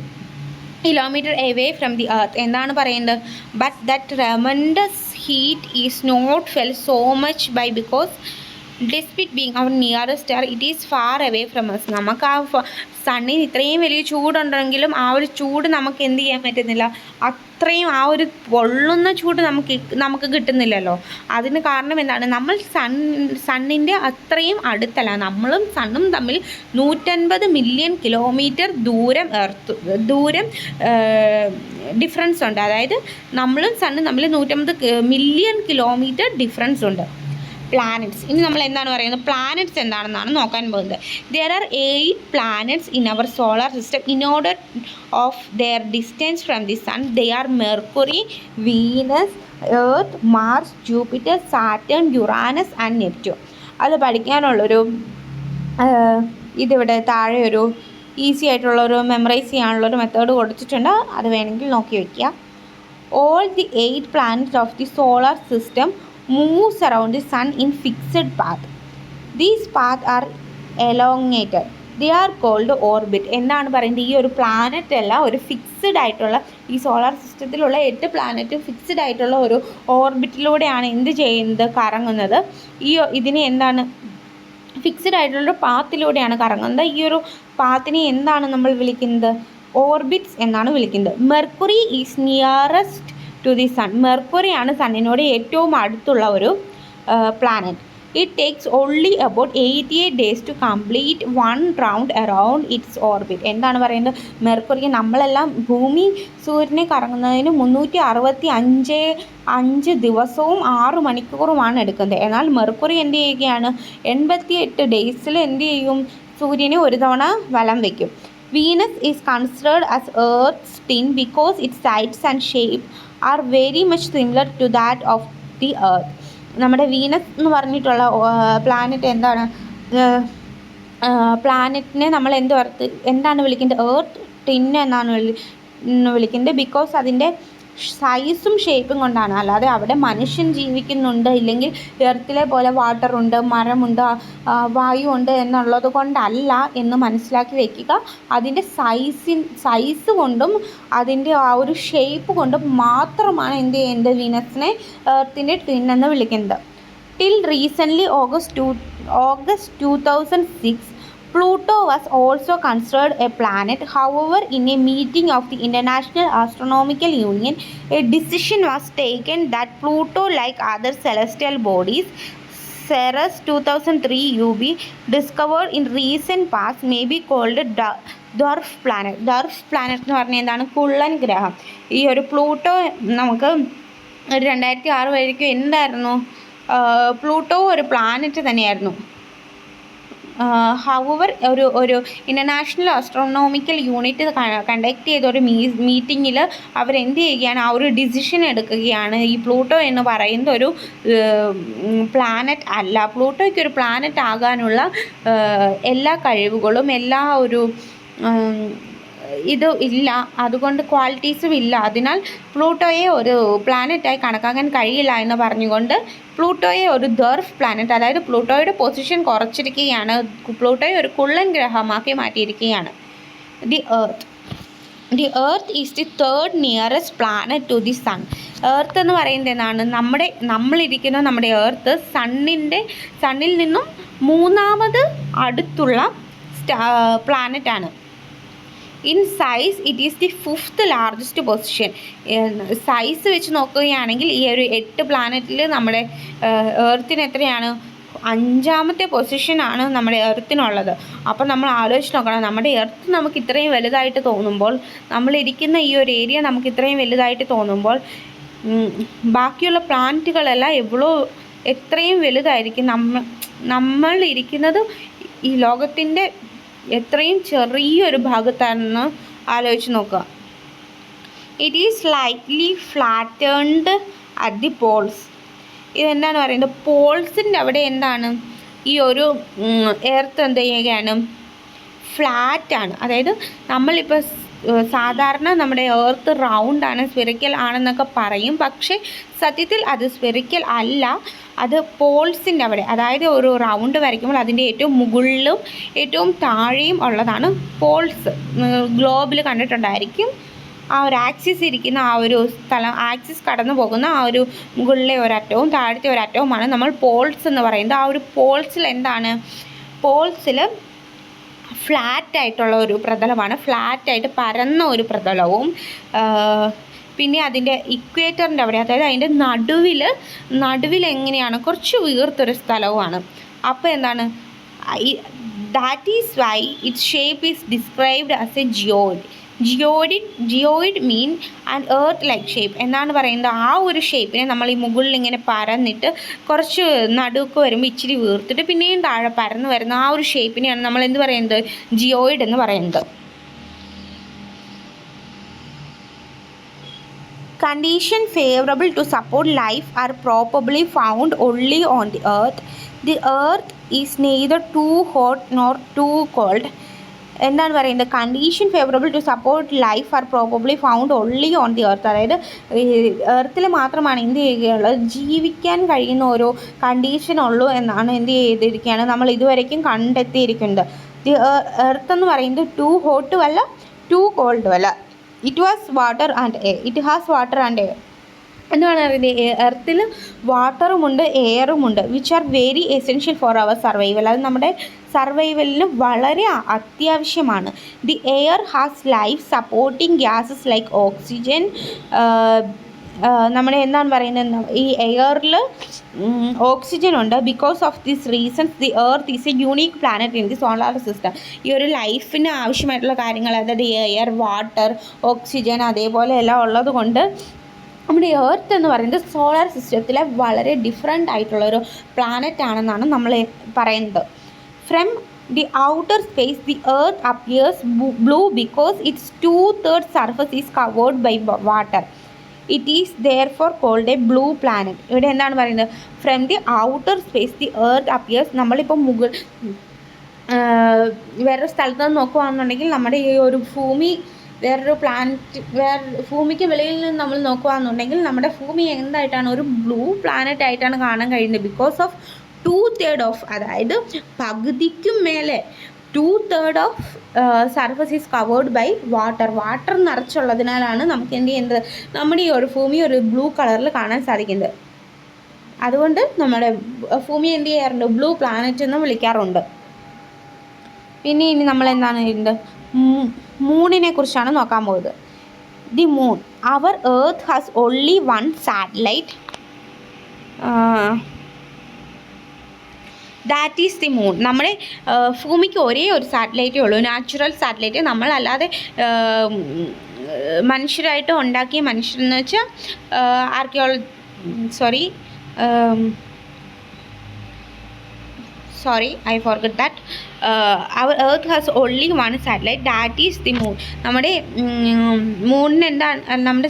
kilometer away from the earth. എന്താണ് പറയുന്നത്? But that tremendous heat is not felt so much by because despite being our nearest star, it is far away from us. നമുക്ക് ആ സണ്ണിന് ഇത്രയും വലിയ ചൂടുണ്ടെങ്കിലും ആ ഒരു ചൂട് നമുക്ക് എന്ത് ചെയ്യാൻ പറ്റുന്നില്ല, അത്രയും ആ ഒരു പൊള്ളുന്ന ചൂട് നമുക്ക് കിട്ടുന്നില്ലല്ലോ. അതിന് കാരണം എന്താണ്? നമ്മൾ സണ്ണിൻ്റെ അത്രയും അടുത്തല്ല. നമ്മളും സണ്ണും തമ്മിൽ 150 മില്യൺ കിലോമീറ്റർ ദൂരം ഡിഫറൻസ് ഉണ്ട്. അതായത് നമ്മളും സണ്ണും തമ്മിൽ 150 മില്യൺ കിലോമീറ്റർ ഡിഫറൻസ് ഉണ്ട്. പ്ലാനറ്റ്സ്. ഇനി നമ്മൾ എന്താണ് പറയുന്നത്? പ്ലാനറ്റ്സ് എന്താണെന്നാണ് നോക്കാൻ പോകുന്നത്. There are 8 planets in our solar system. In order of their distance from the sun, they are Mercury, Venus, Earth, Mars, Jupiter, Saturn, Uranus and Neptune. അത് പഠിക്കാനുള്ളൊരു ഇതിവിടെ താഴെ ഒരു ഈസി ആയിട്ടുള്ളൊരു മെമ്മറൈസ് ചെയ്യാനുള്ളൊരു മെത്തേഡ് കൊടുത്തിട്ടുണ്ട്. അത് വേണമെങ്കിൽ നോക്കി വയ്ക്കുക. All the 8 planets of the solar system moves around the sun in fixed path. These paths are elongated. They are called orbit. എന്താണ് പറയുന്നത്? ഈ ഒരു പ്ലാനറ്റ് എല്ലാം ഒരു ഫിക്സ്ഡ് ആയിട്ടുള്ള, ഈ സോളാർ സിസ്റ്റത്തിലുള്ള 8 പ്ലാനറ്റ് ഫിക്സ്ഡ് ആയിട്ടുള്ള ഒരു ഓർബിറ്റിലൂടെയാണ് എന്ത് ചെയ്യുന്നത്? കറങ്ങുന്നത്. ഇതിനെ എന്താണ്? ഫിക്സ്ഡ് ആയിട്ടുള്ള പാത്തിലൂടെയാണ് കറങ്ങുന്നത്. ഈ ഒരു പാത്തിനെ എന്താണ് നമ്മൾ വിളിക്കുന്നത്? ഓർബിറ്റ്സ് എന്നാണ് വിളിക്കുന്നത്. Mercury is nearest to the sun. മെർക്കുറിയാണ് സണ്ണിനോട് ഏറ്റവും അടുത്തുള്ള ഒരു planet. It takes only about 88 days to complete 1 round around its orbit. എന്താണ് പറയുന്നത്? മെർക്കുറി, നമ്മളെല്ലാം ഭൂമി സൂര്യനെ കറങ്ങുന്നതിന് 365 ദിവസവും 6 മണിക്കൂറുമാണ് എടുക്കുന്നത്. എന്നാൽ മെർക്കുറി എന്ത് ചെയ്യുകയാണ്? 88 ഡേയ്സിൽ എന്ത് ചെയ്യും? സൂര്യനെ ഒരു തവണ വലം വയ്ക്കും. Venus is considered as Earth's twin because its size and shape are very much similar to that of the earth. നമ്മുടെ വീനസ് എന്ന് പറഞ്ഞിട്ടുള്ള പ്ലാനറ്റ് എന്താണ്? പ്ലാനറ്റിനെ നമ്മൾ എന്താണ് വിളിക്കുന്നത്? എർത്ത് ട്വിൻ എന്നാണ് വിളിക്കുന്നത്. ബിക്കോസ് അതിൻ്റെ സൈസും ഷേപ്പും കൊണ്ടാണ്. അല്ലാതെ അവിടെ മനുഷ്യൻ ജീവിക്കുന്നുണ്ട്, ഇല്ലെങ്കിൽ എർത്തിലെ പോലെ വാട്ടറുണ്ട്, മരമുണ്ട്, വായുവുണ്ട് എന്നുള്ളത് കൊണ്ടല്ല എന്ന് മനസ്സിലാക്കി വയ്ക്കുക. അതിൻ്റെ സൈസ് കൊണ്ടും അതിൻ്റെ ആ ഒരു ഷേപ്പ് കൊണ്ടും മാത്രമാണ് എന്ത് ചെയ്യുന്നത്? വീനസിനെ എർത്തിൻ്റെ ട്വിൻ എന്ന് വിളിക്കുന്നത്. Till recently August 2006 Pluto was also considered a planet. However, in a meeting of the International Astronomical Union, a decision was taken that Pluto, like other celestial bodies, Ceres 2003 UB, discovered in recent past, may be called dwarf planet. Dwarf planet എന്ന് പറഞ്ഞാൽ എന്താണ്? കുള്ളൻ ഗ്രഹം. ഈ ഒരു Pluto നമുക്ക് 2006 വരെയ്ക്കും എന്തായിരുന്നു? Pluto ഒരു പ്ലാനറ്റ് തന്നെയായിരുന്നു. ഹവർ ഒരു ഇൻ്റർനാഷണൽ ആസ്ട്രോണോമിക്കൽ യൂണിറ്റ് കണ്ടക്ട് ചെയ്ത ഒരു മീറ്റിങ്ങിൽ അവരെന്ത് ചെയ്യുകയാണ്? ആ ഒരു ഡിസിഷൻ എടുക്കുകയാണ്. ഈ പ്ലൂട്ടോ എന്ന് പറയുന്ന ഒരു പ്ലാനറ്റ് അല്ല. പ്ലൂട്ടോയ്ക്ക് ഒരു പ്ലാനറ്റ് ആകാനുള്ള എല്ലാ കഴിവുകളും എല്ലാ ഒരു ഇത് ഇല്ല, അതുകൊണ്ട് ക്വാളിറ്റീസും ഇല്ല, അതിനാൽ പ്ലൂട്ടോയെ ഒരു പ്ലാനറ്റായി കണക്കാക്കാൻ കഴിയില്ല എന്ന് പറഞ്ഞുകൊണ്ട് പ്ലൂട്ടോയെ ഒരു ഡ്വാർഫ് പ്ലാനറ്റ്, അതായത് പ്ലൂട്ടോയുടെ പൊസിഷൻ കുറച്ചിരിക്കുകയാണ്, പ്ലൂട്ടോയെ ഒരു കുള്ളൻ ഗ്രഹമാക്കി മാറ്റിയിരിക്കുകയാണ്. The earth is the third nearest planet to the sun. Earth എന്ന് പറയുന്നത് എന്താണ്? നമ്മളിരിക്കുന്ന നമ്മുടെ എർത്ത് സണ്ണിൽ നിന്നും മൂന്നാമത് അടുത്തുള്ള പ്ലാനറ്റാണ്. In size it is the fifth largest position. Size വെച്ച് നോക്കുകയാണെങ്കിൽ ഈ ഒരു 8 പ്ലാനറ്റിൽ നമ്മുടെ എർത്തിന് എത്രയാണ്? 5ാമത്തെ പൊസിഷനാണ് നമ്മുടെ എർത്തിനുള്ളത്. അപ്പോൾ നമ്മൾ ആലോചിച്ച് നോക്കണം, നമ്മുടെ എർത്ത് നമുക്ക് ഇത്രയും വലുതായിട്ട് തോന്നുമ്പോൾ, നമ്മളിരിക്കുന്ന ഈ ഒരു ഏരിയ നമുക്ക് ഇത്രയും വലുതായിട്ട് തോന്നുമ്പോൾ, ബാക്കിയുള്ള പ്ലാനറ്റുകളെല്ലാം എത്രയും വലുതായിരിക്കും. നമ്മൾ ഇരിക്കുന്നത് ഈ ലോകത്തിൻ്റെ എത്രയും ചെറിയൊരു ഭാഗത്താണെന്ന് ആലോചിച്ച് നോക്കുക. It is slightly flattened at the poles. ഇതെന്താണ് പറയുന്നത്? പോൾസിൻ്റെ അവിടെ എന്താണ് ഈ ഒരു എർത്ത് എന്ത് ചെയ്യുകയാണ്? ഫ്ലാറ്റാണ്. അതായത് നമ്മളിപ്പോൾ സാധാരണ നമ്മുടെ എർത്ത് റൗണ്ടാണ്, സ്ഫെറിക്കൽ ആണെന്നൊക്കെ പറയും. പക്ഷേ സത്യത്തിൽ അത് സ്ഫെറിക്കൽ അല്ല, അത് പോൾസിൻ്റെ അവിടെ, അതായത് ഒരു റൗണ്ട് വരയ്ക്കുമ്പോൾ അതിൻ്റെ ഏറ്റവും മുകളിലും ഏറ്റവും താഴെയും ഉള്ളതാണ് പോൾസ്. ഗ്ലോബിൽ കണ്ടിട്ടുണ്ടായിരിക്കും. ആ ഒരു ആക്സിസ് ഇരിക്കുന്ന ആ ഒരു സ്ഥലം, ആക്സിസ് കടന്നു പോകുന്ന ആ ഒരു മുകളിലെ ഒരറ്റവും താഴത്തെ ഒരറ്റവുമാണ് നമ്മൾ പോൾസ് എന്ന് പറയുന്നത്. ആ ഒരു പോൾസിൽ എന്താണ്? പോൾസിൽ ഫ്ലാറ്റായിട്ടുള്ള ഒരു പ്രതലമാണ്, ഫ്ലാറ്റായിട്ട് പരന്ന ഒരു പ്രതലവും, പിന്നെ അതിൻ്റെ ഇക്വേറ്ററിൻ്റെ അവിടെ, അതായത് അതിൻ്റെ നടുവിൽ എങ്ങനെയാണ്? കുറച്ച് വീർത്തൊരു സ്ഥലവുമാണ്. അപ്പോൾ എന്താണ്? That is why it's shape is described as A geoid mean and earth like shape എന്നാണ് പറയുന്നത്. ആ ഒരു ഷേപ്പിനെ നമ്മൾ ഈ മുകളിൽ ഇങ്ങനെ പരന്നിട്ട് കുറച്ച് നടുക്ക് വരുമ്പോൾ ഇച്ചിരി വീർത്തിട്ട് പിന്നെയും താഴെ പരന്ന് വരുന്ന ആ ഒരു ഷേപ്പിനെയാണ് നമ്മൾ എന്ത് പറയുന്നത്? ജിയോയിഡ് എന്ന് പറയുന്നത്. Condition favorable to support life are probably found only on the earth. The earth is neither too hot nor too cold. എന്താണ് പറയുന്നത്? Condition favourable to support life are probably found only on the earth. അതായത് എർത്തിൽ മാത്രമാണ് എന്ത് ചെയ്യുകയുള്ളത്? ജീവിക്കാൻ കഴിയുന്ന ഓരോ condition ഉള്ളൂ എന്നാണ് എന്ത് ചെയ്തിരിക്കുകയാണ് നമ്മൾ ഇതുവരേക്കും കണ്ടെത്തിയിരിക്കുന്നത്. ദി എർത്ത് എന്ന് പറയുന്നത് ടു ഹോട്ടും അല്ല ടു കോൾഡും അല്ല. It has water and air എന്താണ് പറയുന്നത്? എർത്തിൽ വാട്ടറുമുണ്ട് എയറുമുണ്ട്, which are very essential for our survival. അത് നമ്മുടെ സർവൈവലിന് വളരെ അത്യാവശ്യമാണ്. The air has life supporting gases like oxygen. നമ്മുടെ എന്താണ് പറയുന്നത്? ഈ എയറിൽ ഓക്സിജൻ ഉണ്ട്. Because of this reasons the earth is a unique planet in the solar system. ഈ ഒരു ലൈഫിന് ആവശ്യമായിട്ടുള്ള കാര്യങ്ങൾ, അതായത് എയർ, വാട്ടർ, ഓക്സിജൻ അതേപോലെ എല്ലാം ഉള്ളത് കൊണ്ട് നമ്മുടെ എർത്ത് എന്ന് പറയുന്നത് സോളാർ സിസ്റ്റത്തിലെ വളരെ ഡിഫറെൻ്റ് ആയിട്ടുള്ളൊരു പ്ലാനറ്റ് ആണെന്നാണ് നമ്മൾ പറയുന്നത്. From the outer space the earth appears blue because its 2/3 surface is covered by water. It is therefore called a blue planet. ഇവിടെ എന്താണ് പറയുന്നത്? From the outer space the earth appears. നമ്മളിപ്പോൾ വേറൊരു സ്ഥലത്ത് നിന്ന് നോക്കുകയാണെന്നുണ്ടെങ്കിൽ നമ്മുടെ ഈ ഒരു ഭൂമി ഭൂമിക്ക് വെളിയിൽ നിന്ന് നമ്മൾ നോക്കുകയാണെന്നുണ്ടെങ്കിൽ നമ്മുടെ ഭൂമി എന്തായിട്ടാണ്? ഒരു ബ്ലൂ പ്ലാനറ്റ് ആയിട്ടാണ് കാണാൻ കഴിയുന്നത്. ബിക്കോസ് ഓഫ് 2/3 ഓഫ്, അതായത് പകുതിക്കും മേലെ 2/3 of surface is covered by water നിറച്ചുള്ളതിനാലാണ് നമുക്ക് എന്ത് ചെയ്യുന്നത്? നമ്മുടെ ഈ ഒരു ഭൂമി ഒരു ബ്ലൂ കളറിൽ കാണാൻ സാധിക്കുന്നത്. അതുകൊണ്ട് നമ്മുടെ ഭൂമി എന്ത് ചെയ്യാറുണ്ട്? ബ്ലൂ പ്ലാനറ്റ് എന്ന് വിളിക്കാറുണ്ട്. പിന്നെ ഇനി നമ്മൾ എന്താണ് ചെയ്യുന്നത്? മൂണിനെ കുറിച്ചാണ് നോക്കാൻ പോകുന്നത്. The moon. Our earth has only one satellite, that is the moon. നമ്മുടെ ഭൂമിക്ക് ഒരേ ഒരു സാറ്റലൈറ്റേ ഉള്ളൂ, നാച്ചുറൽ സാറ്റലൈറ്റ്. നമ്മളല്ലാതെ മനുഷ്യരായിട്ട് ഉണ്ടാക്കിയ മനുഷ്യരെന്ന് വെച്ചാൽ I forgot that. Our earth has only one satellite, that is the moon. നമ്മുടെ മൂണിന് എന്താണ്? നമ്മുടെ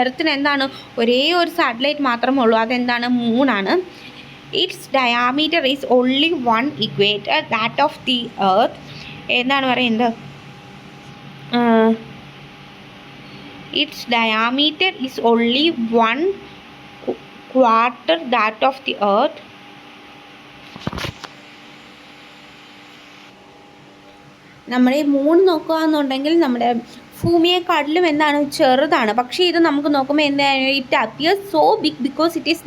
എർത്തിന് എന്താണ്? ഒരേ ഒരു സാറ്റലൈറ്റ് മാത്രമേ ഉള്ളൂ, അതെന്താണ്? മൂണാണ്. Its diameter is only 1 equator, that of the earth. എന്താണ് പറയുന്നത്? its diameter is only 1/4 that of the Earth. നമ്മുടെ മൂൺ നോക്കുകയെന്നുണ്ടെങ്കിൽ നമ്മുടെ ഭൂമിയെക്കാട്ടിലും എന്താണ് ചെറുതാണ്. പക്ഷേ ഇത് നമുക്ക് നോക്കുമ്പോൾ എന്താണ്, it appears so big because it is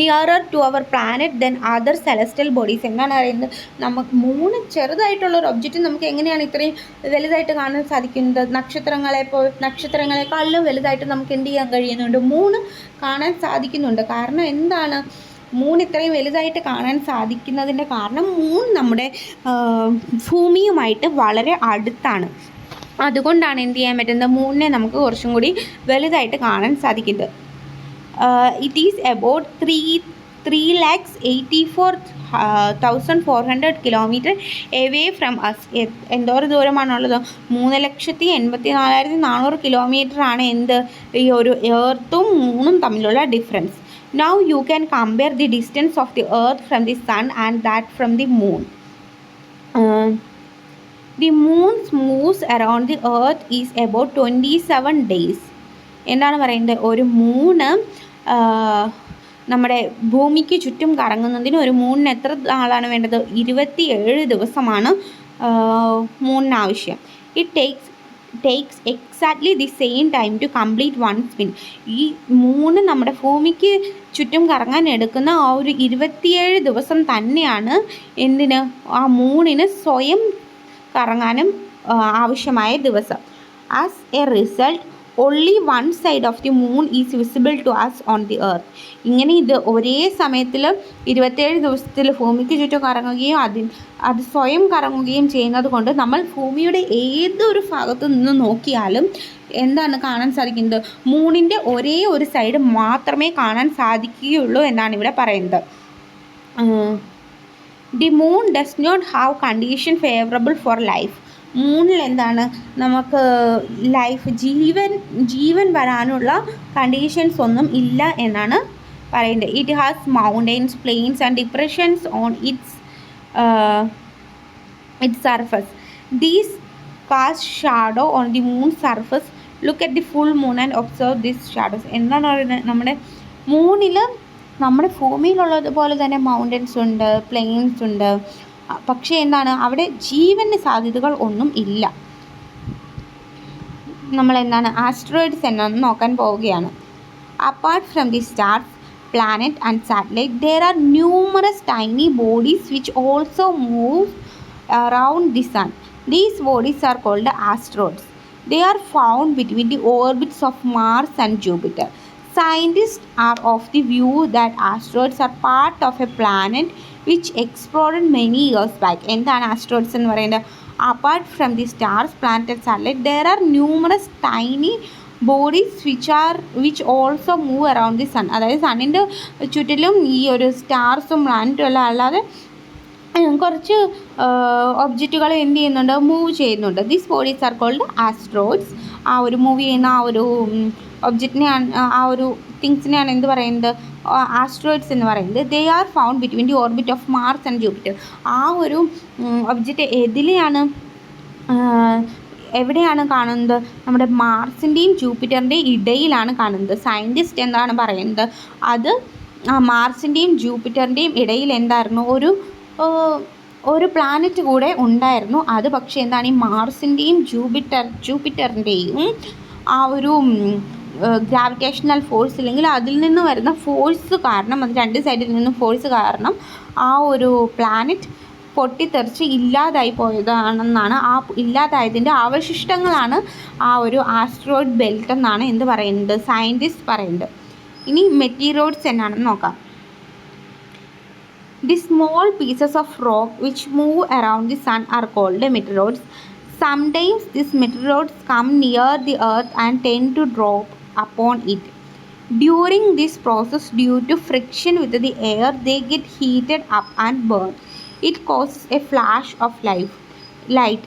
nearer to our planet than other celestial bodies. എന്താണ് പറയുന്നത്, നമുക്ക് മൂന്ന് ചെറുതായിട്ടുള്ളൊരു ഒബ്ജക്റ്റ് നമുക്ക് എങ്ങനെയാണ് ഇത്രയും വലുതായിട്ട് കാണാൻ സാധിക്കുന്നത്? നക്ഷത്രങ്ങളെക്കാളിലും വലുതായിട്ട് നമുക്ക് എന്ത് ചെയ്യാൻ കഴിയുന്നുണ്ട്? മൂന്ന് കാണാൻ സാധിക്കുന്നുണ്ട്. കാരണം എന്താണ്, മൂൺ ഇത്രയും വലുതായിട്ട് കാണാൻ സാധിക്കുന്നതിൻ്റെ കാരണം മൂൺ നമ്മുടെ ഭൂമിയുമായിട്ട് വളരെ അടുത്താണ്. അതുകൊണ്ടാണ് എന്ത് ചെയ്യാൻ പറ്റുന്നത്, മൂണിനെ നമുക്ക് കുറച്ചും കൂടി വലുതായിട്ട് കാണാൻ സാധിക്കുന്നത്. It is about 3,84,400 kilometre away from us. എന്തോരം ദൂരമാണുള്ളത്? 3,84,400 കിലോമീറ്ററാണ് എന്ത്, ഈ ഒരു എർത്തും മൂണും തമ്മിലുള്ള difference. Now you can compare the distance of the Earth from the Sun and that from the Moon. The Moon moves around the Earth is about 27 days. എന്താണ് പറയുന്നത്, ഒരു മൂണ് നമ്മുടെ ഭൂമിക്ക് ചുറ്റും കറങ്ങുന്നതിന് ഒരു മൂണിന് എത്ര നാളാണ് വേണ്ടത്? 27 ദിവസമാണ് മൂണിന് ആവശ്യം. It takes exactly the same time to complete one spin. ഈ മൂന്ന് നമ്മുടെ ഭൂമിക്ക് ചുറ്റും കറങ്ങാൻ എടുക്കുന്ന ആ ഒരു 27 ദിവസം തന്നെയാണ് എന്തിന്, ആ മൂണിന് സ്വയം കറങ്ങാനും ആവശ്യമായ ദിവസം. As A result only one side of the moon is visible to us on the earth. ഇങ്ങനെ ഇത് ഒരേ സമയത്തിൽ 27 ദിവസത്തിൽ ഭൂമിക്ക് ചുറ്റും കറങ്ങുകയും അത് സ്വയം കറങ്ങുകയും ചെയ്യുന്നത് കൊണ്ട് നമ്മൾ ഭൂമിയുടെ ഏതൊരു ഭാഗത്തു നിന്ന് നോക്കിയാലും എന്താണ് കാണാൻ സാധിക്കുന്നത്, മൂണിൻ്റെ ഒരേ ഒരു സൈഡ് മാത്രമേ കാണാൻ സാധിക്കുകയുള്ളൂ എന്നാണ് ഇവിടെ പറയുന്നത്. The moon does not have condition favourable for life. മൂണിൽ എന്താണ്, നമുക്ക് ജീവൻ വരാനുള്ള കണ്ടീഷൻസ് ഒന്നും ഇല്ല എന്നാണ് പറയുന്നത്. It has mountains, plains and depressions on its surface. These cast shadow on the moon surface. Look at the full moon and observe this shadows. എന്താണ് പറയുന്നത്, നമ്മുടെ മൂണിൽ നമ്മുടെ ഭൂമിയിലുള്ളതുപോലെ തന്നെ മൗണ്ടൻസ് ഉണ്ട്, പ്ലെയിൻസ് ഉണ്ട്. പക്ഷേ എന്താണ്, അവിടെ ജീവന് സാധ്യതകൾ ഒന്നും ഇല്ല. നമ്മളെന്താണ് ആസ്ട്രോയിഡ്സ് എന്നാന്ന് നോക്കാൻ പോവുകയാണ്. Apart from the stars, planet and satellite, there are numerous tiny bodies which also move around the sun. These bodies are called asteroids. They are found between the orbits of Mars and Jupiter. Scientists are of the view that asteroids are part of a planet which exploded many years back. എന്താണ് asteroids എന്ന് പറയുന്നത്? Apart from the stars, planet and satellite, there are numerous tiny bodies which also move around the sun. അതായത് സണ്ണിൻ്റെ ചുറ്റിലും ഈ ഒരു സ്റ്റാർസും പ്ലാനറ്റും എല്ലാം അല്ലാതെ കുറച്ച് ഒബ്ജക്റ്റുകൾ എന്ത് ചെയ്യുന്നുണ്ട്, മൂവ് ചെയ്യുന്നുണ്ട്. These bodies are called asteroids. ആ ഒരു മൂവ് ചെയ്യുന്ന ആ ഒരു ഒബ്ജക്റ്റിനെയാണ്, ആ ഒരു തിങ്സിനെയാണ് എന്ത് പറയുന്നത്, ആസ്ട്രോയിഡ്സ് എന്ന് പറയുന്നത്. They are found between the orbit of Mars and Jupiter. ആ ഒരു ഒബ്ജക്റ്റ് എവിടെയാണ് കാണുന്നത്, നമ്മുടെ മാർസിൻ്റെയും ജൂപ്പിറ്ററിൻ്റെയും ഇടയിലാണ് കാണുന്നത്. സയൻറ്റിസ്റ്റ് എന്താണ് പറയുന്നത്, അത് മാർസിൻ്റെയും ജൂപ്പിറ്ററിൻ്റെയും ഇടയിൽ എന്തായിരുന്നു, ഒരു പ്ലാനറ്റ് കൂടെ ഉണ്ടായിരുന്നു. അത് പക്ഷേ എന്താണ്, ഈ മാർസിൻ്റെയും ജൂപ്പിറ്ററിൻ്റെയും ആ ഒരു ഗ്രാവിറ്റേഷണൽ ഫോഴ്സ് ഇല്ലെങ്കിൽ അതിൽ നിന്ന് വരുന്ന ഫോഴ്സ് കാരണം, അത് രണ്ട് സൈഡിൽ നിന്നും ഫോഴ്സ് കാരണം ആ ഒരു പ്ലാനറ്റ് പൊട്ടിത്തെറിച്ച് ഇല്ലാതായി പോയതാണെന്നാണ്. ആ ഇല്ലാതായതിൻ്റെ അവശിഷ്ടങ്ങളാണ് ആ ഒരു ആസ്ട്രോയിഡ് ബെൽറ്റ് എന്നാണ് എന്ത് പറയുന്നത്, സയൻറ്റിസ്റ്റ് പറയുന്നത്. ഇനി മെറ്റീരിയോയിഡ്സ് എന്നാണെന്ന് നോക്കാം. The small pieces of rock which move around the sun are called meteoroids. Sometimes these meteoroids come near the earth and tend to drop upon it. During this process, due to friction with the air, they get heated up and burn. It causes a flash of light.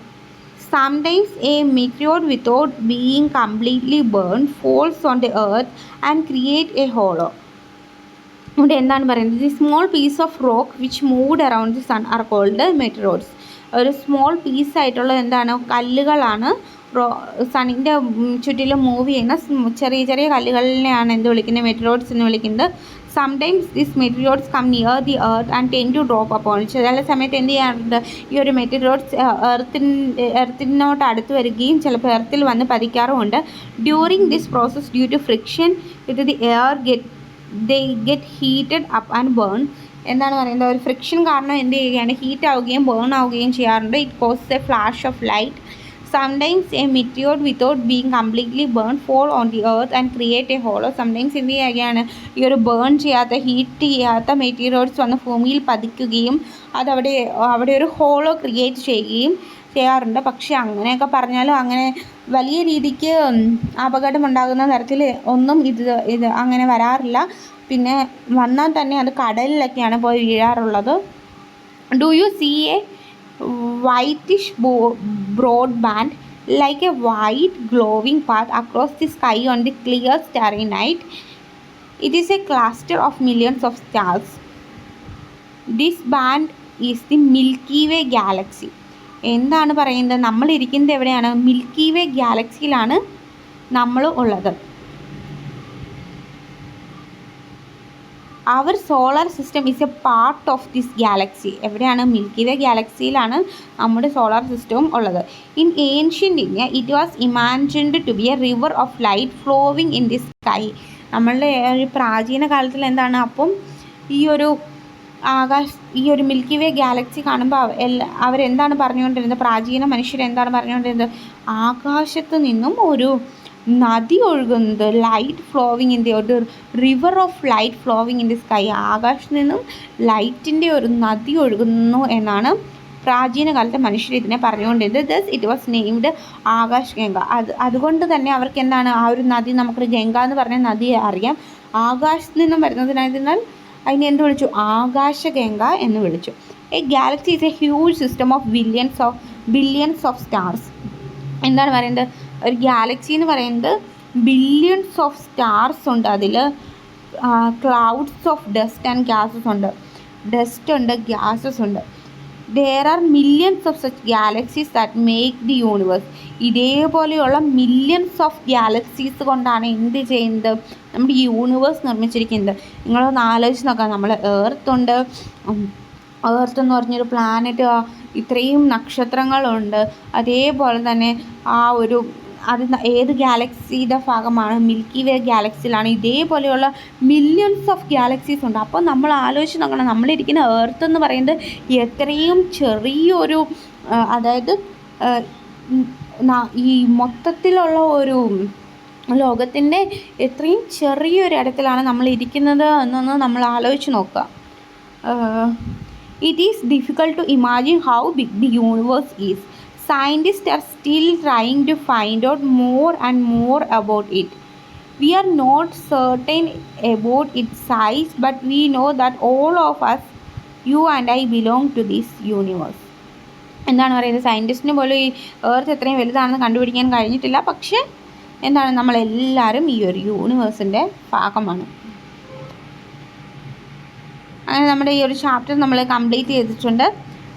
Sometimes a meteor, without being completely burned, falls on the earth and create a hollow. ഇവിടെ എന്താണ് പറയുന്നത്, the small piece of rock which moved around the sun are called meteoroids. ഒരു small പീസായിട്ടുള്ളത് എന്താണ്, കല്ലുകളാണ്, സണ്ണിൻ്റെ ചുറ്റിലും move ചെയ്യുന്ന ചെറിയ ചെറിയ കല്ലുകളിനെയാണ് എന്ത് വിളിക്കുന്നത്, മെറ്റീരിയോട്സ് എന്ന് വിളിക്കുന്നത്. Sometimes this meteoroids come near the earth and tend to drop upon. ചില സമയത്ത് എന്ത് ചെയ്യാറുണ്ട്, ഈ ഒരു മെറ്റീരിയോട്സ് എർത്തിനോട്ട് അടുത്ത് വരികയും ചിലപ്പോൾ എർത്തിൽ വന്ന് പതിക്കാറുമുണ്ട്. During this process due to friction with the air get heated up and burn. എന്താണ് പറയുന്നത്, ഒരു ഫ്രിക്ഷൻ കാരണം എന്ത് ചെയ്യുകയാണ്, ഹീറ്റ് ആവുകയും ബേൺ ആവുകയും ചെയ്യാറുണ്ട്. It causes a flash of light. Sometimes a meteoroid without being completely burn fall on the earth and create a hollow. Sometimes എന്ത് ചെയ്യുകയാണ്, ഈ ഒരു ബേൺ ചെയ്യാത്ത ഹീറ്റ് ചെയ്യാത്ത മെറ്റീരിയോഡ്സ് വന്ന് ഭൂമിയിൽ പതിക്കുകയും അതവിടെ ഒരു ഹോളോ ക്രിയേറ്റ് ചെയ്യുകയും ചെയ്യാറുണ്ട്. പക്ഷേ അങ്ങനെയൊക്കെ പറഞ്ഞാലും അങ്ങനെ വലിയ രീതിക്ക് അപകടമുണ്ടാകുന്ന തരത്തിൽ ഒന്നും ഇത് അങ്ങനെ വരാറില്ല. പിന്നെ വന്നാൽ തന്നെ അത് കടലിലൊക്കെയാണ് പോയി വീഴാറുള്ളത്. Do you see a whitish broad band like a white glowing path across the sky on the clear starry night? It is a cluster of millions of stars. This band is the Milky Way galaxy. എന്താണ് പറയുന്നത്, നമ്മളിരിക്കുന്നത് എവിടെയാണ്, Milky Way ഗാലക്സിയിലാണ് നമ്മൾ ഉള്ളത്. Our solar system is a part of this galaxy. എവിടെയാണ്, Milky Way ഗാലക്സിയിലാണ് നമ്മുടെ solar സിസ്റ്റവും ഉള്ളത്. In ancient India it was imagined to be a river of light flowing in the sky. നമ്മളുടെ ഒരു പ്രാചീന കാലത്തിൽ എന്താണ്, അപ്പം ഈ ഒരു മിൽക്കി വേ ഗാലക്സി കാണുമ്പോൾ അവരെന്താണ് പറഞ്ഞുകൊണ്ടിരുന്നത്, പ്രാചീന മനുഷ്യരെന്താണ് പറഞ്ഞുകൊണ്ടിരുന്നത്, ആകാശത്ത് നിന്നും ഒരു നദി ഒഴുകുന്നത്, ലൈറ്റ് ഫ്ലോവിങ് ഇൻ ദി ഒരു river of light flowing in the sky. ആകാശത്ത് നിന്നും ലൈറ്റിൻ്റെ ഒരു നദി ഒഴുകുന്നു എന്നാണ് പ്രാചീന കാലത്തെ മനുഷ്യർ ഇതിനെ പറഞ്ഞുകൊണ്ടിരുന്നത്. Thus it was named Akash Ganga. അതുകൊണ്ട് തന്നെ അവർക്ക് എന്താണ്, ആ ഒരു നദി, നമുക്കൊരു ഗംഗ എന്ന് പറഞ്ഞ നദിയെ അറിയാം, ആകാശത്ത് നിന്നും വരുന്നതിനാൽ അതിനെ എന്ത് വിളിച്ചു, ആകാശഗംഗ എന്ന് വിളിച്ചു. A Galaxy is a huge system of billions of stars. എന്താണ് പറയുന്നത്, ഒരു ഗാലക്സി എന്ന് പറയുന്നത് ബില്യൺസ് ഓഫ് സ്റ്റാർസ് ഉണ്ട്, അതിൽ clouds of dust and gases ഉണ്ട്, ഡസ്റ്റ് ഉണ്ട്, ഗ്യാസസ് ഉണ്ട്. There are millions of such galaxies that make the universe. ഇതേപോലെയുള്ള മില്യൺസ് ഓഫ് ഗാലക്സീസ് കൊണ്ടാണ് എന്ത് ചെയ്യുന്നത്, നമ്മുടെ യൂണിവേഴ്സ് നിർമ്മിച്ചിരിക്കുന്നത്. നിങ്ങളൊന്ന് ആലോചിച്ച് നോക്കാം, നമ്മൾ എർത്ത് എന്ന് പറഞ്ഞൊരു പ്ലാനറ്റ്, ഇത്രയും നക്ഷത്രങ്ങളുണ്ട്. അതേപോലെ തന്നെ അത് ഏത് ഗാലക്സിയുടെ ഭാഗമാണ്, മിൽക്കി വേ ഗാലക്സിയിലാണ്. ഇതേപോലെയുള്ള മില്യൺസ് ഓഫ് ഗാലക്സീസ് ഉണ്ട്. അപ്പോൾ നമ്മൾ ആലോചിച്ച് നോക്കണം, നമ്മളിരിക്കുന്ന എർത്ത് എന്ന് പറയുന്നത് എത്രയും ചെറിയൊരു, അതായത് ഈ മൊത്തത്തിലുള്ള ഒരു ലോകത്തിൻ്റെ എത്രയും ചെറിയൊരു ഇടത്തിലാണ് നമ്മൾ ഇരിക്കുന്നത് എന്നൊന്ന് നമ്മൾ ആലോചിച്ച് നോക്കുക. It is difficult to imagine how big the universe is. Scientists are still trying to find out more and more about it. We are not certain about its size, but we know that all of us, you and I, belong to this universe. എന്താണ് പറയുന്നത്, സയൻറ്റിസ്റ്റിന് പോലും ഈ earth എത്രയും വലുതാണെന്ന് കണ്ടുപിടിക്കാൻ കഴിഞ്ഞിട്ടില്ല. പക്ഷേ എന്താണ്, നമ്മളെല്ലാവരും ഈ ഒരു യൂണിവേഴ്സിൻ്റെ ഭാഗമാണ്. അങ്ങനെ നമ്മുടെ ഈ ഒരു ചാപ്റ്റർ നമ്മൾ കംപ്ലീറ്റ് ചെയ്തിട്ടുണ്ട്.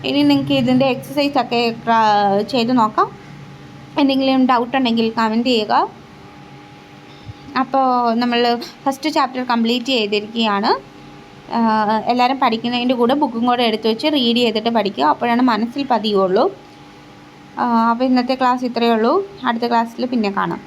ഇനി നിങ്ങൾക്ക് ഇതിൻ്റെ എക്സസൈസൊക്കെ ചെയ്ത് നോക്കാം. എന്തെങ്കിലും ഡൗട്ട് ഉണ്ടെങ്കിൽ കമൻറ്റ് ചെയ്യുക. അപ്പോൾ നമ്മൾ ഫസ്റ്റ് ചാപ്റ്റർ കംപ്ലീറ്റ് ചെയ്തിരിക്കുകയാണ്. എല്ലാവരും പഠിക്കുന്നതിൻ്റെ കൂടെ ബുക്കും കൂടെ എടുത്ത് വെച്ച് റീഡ് ചെയ്തിട്ട് പഠിക്കുക, അപ്പോഴാണ് മനസ്സിൽ പതിയുള്ളൂ. അപ്പോൾ ഇന്നത്തെ ക്ലാസ് ഇത്രയേ ഉള്ളൂ. അടുത്ത ക്ലാസ്സിൽ പിന്നെ കാണാം.